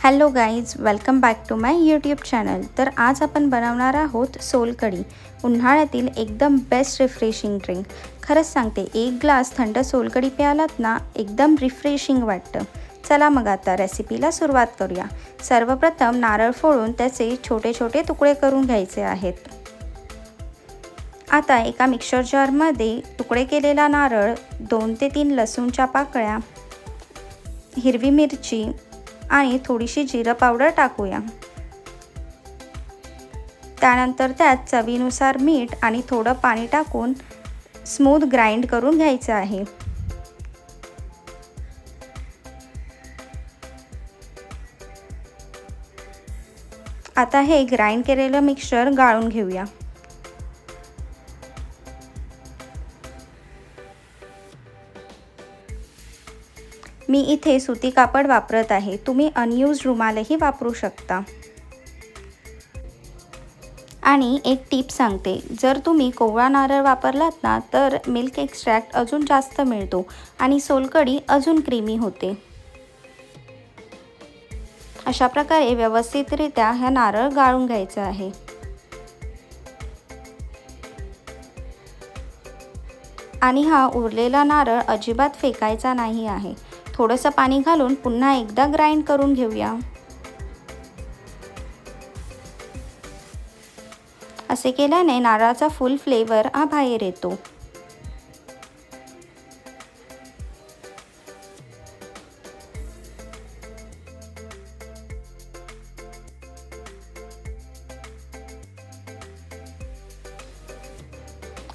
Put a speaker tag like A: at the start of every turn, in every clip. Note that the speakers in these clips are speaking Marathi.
A: Hello guys, welcome back to my YouTube channel. तर आज आपण बनवणार आहोत सोलकढी, उन्हाळ्यातील एकदम बेस्ट रिफ्रेशिंग ड्रिंक। खरंच सांगते, एक ग्लास थंड सोलकढी प्यालात ना एकदम रिफ्रेशिंग वाटतं। चला मग आता रेसिपीला सुरुवात करूया। सर्वप्रथम नारळ फोडून त्याचे छोटे छोटे तुकडे करून घ्यायचे आहेत। आता एका मिक्सर जारमध्ये तुकडे केलेला नारळ, 2 ते 3 लसूणच्या पाकळ्या, हिरवी मिरची आणि थोडीशी जिरा पावडर टाकूया। त्यानंतर त्यात चवीनुसार मीठ आणि थोडं पाणी टाकून स्मूथ ग्राइंड करून घ्यायचं आहे। आता हे ग्राइंड केलेलं मिक्सचर गाळून घेऊया। मी इथे सुती कापड वापरत आहे, तुम्ही अनयूज्ड रुमालही वापरू शकता। आणि एक टिप सांगते, जर तुम्ही कोवळा नारळ वापरलात ना तर मिल्क एक्स्ट्रॅक्ट अजून जास्त मिळतो आणि सोलकढी अजून क्रीमी होते। अशा प्रकारे व्यवस्थितरित्या हा नारळ गाळून घ्यायचा आहे। आणि हा उरलेला नारळ अजिबात फेकायचा नाही आहे। थोडंसं पाणी घालून पुन्हा एकदा ग्राइंड करून घेऊया। असे केल्याने नारळाचा फुल फ्लेवर हा बाहेर येतो।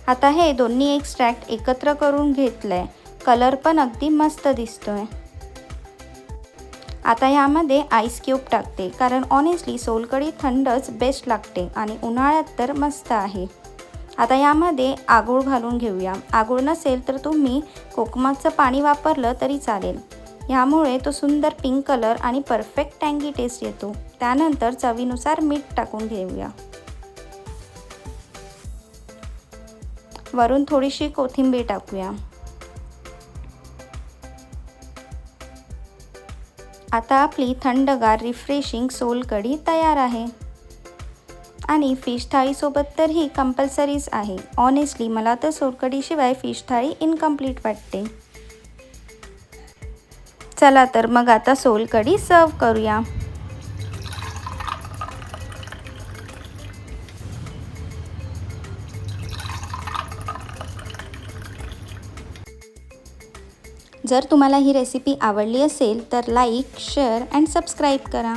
A: आता हे दोन्ही एक्स्ट्रॅक्ट एकत्र करून घेतलंय, कलर पण अगदी मस्त दिसतोय। आता यामध्ये आईस क्यूब टाकते, कारण ऑनेस्टली सोलकढी थंडच बेस्ट लागते आणि उन्हाळ्यात तर मस्त आहे। आता यामध्ये आगूळ घालून घेऊया। आगूळ नसेल तर तुम्ही कोकमाचं पाणी वापरलं तरी चालेल, यामुळे तो सुंदर पिंक कलर आणि परफेक्ट टँगी टेस्ट येतो। त्यानंतर चवीनुसार मीठ टाकून घेऊया। वरून थोडीशी कोथिंबीर टाकूया। आता आपली थंडगार रिफ्रेशिंग सोलकढी तयार आहे। आणि फिश थाळीसोबत तर ही कंपल्सरीच आहे। ऑनेस्टली मला तर सोलकढीशिवाय फिश थाळी इनकम्प्लीट वाटते। चला तर मग आता सोलकढी सर्व करूया। जर तुम्हाला ही रेसिपी आवडली असेल तर लाईक, शेअर अँड सबस्क्राईब करा।